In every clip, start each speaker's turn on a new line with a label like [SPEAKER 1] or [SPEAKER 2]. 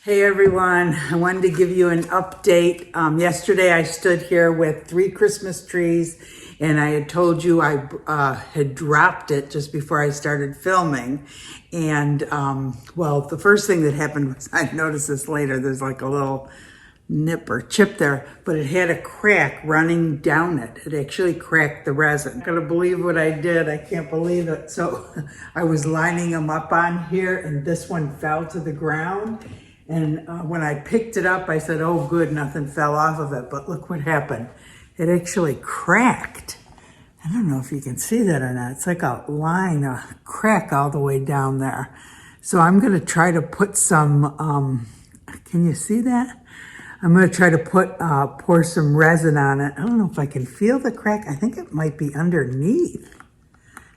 [SPEAKER 1] Hey everyone, I wanted to give you an update. Yesterday I stood here with 3 Christmas trees and I had told you I had dropped it just before I started filming. And well, the first thing that happened was I noticed this later, there's like a little nip or chip there, but it had a crack running down it. It actually cracked the resin. I'm not gonna believe what I did. I can't believe it. So I was lining them up on here and this one fell to the ground. And when I picked it up, I said, oh good, nothing fell off of it. But look what happened. It actually cracked. I don't know if you can see that or not. It's like a line, a crack all the way down there. So I'm gonna try to put some, can you see that? I'm gonna try to pour some resin on it. I don't know if I can feel the crack. I think it might be underneath.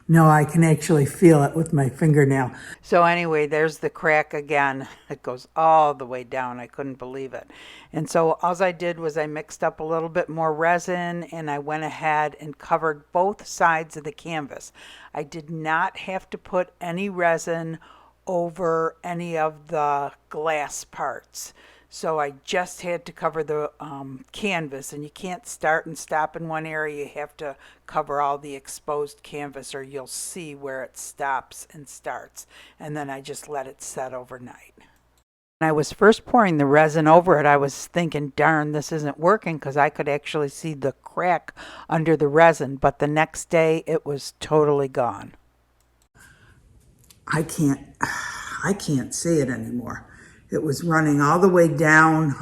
[SPEAKER 1] No, I can actually feel it with my fingernail. So anyway, there's the crack again. It goes all the way down. I couldn't believe it. And so all I did was I mixed up a little bit more resin and I went ahead and covered both sides of the canvas. I did not have to put any resin over any of the glass parts. So I just had to cover the canvas, and you can't start and stop in one area. You have to cover all the exposed canvas or you'll see where it stops and starts. And then I just let it set overnight. When I was first pouring the resin over it, I was thinking, darn, this isn't working, because I could actually see the crack under the resin. But the next day it was totally gone. I can't see it anymore. It was running all the way down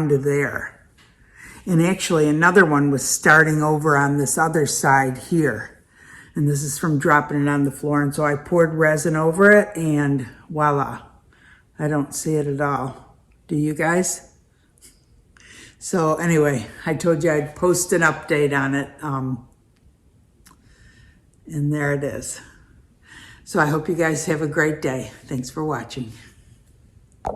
[SPEAKER 1] to there. And actually another one was starting over on this other side here. And this is from dropping it on the floor. And so I poured resin over it and voila, I don't see it at all. Do you guys? So anyway, I told you I'd post an update on it. And there it is. So I hope you guys have a great day. Thanks for watching.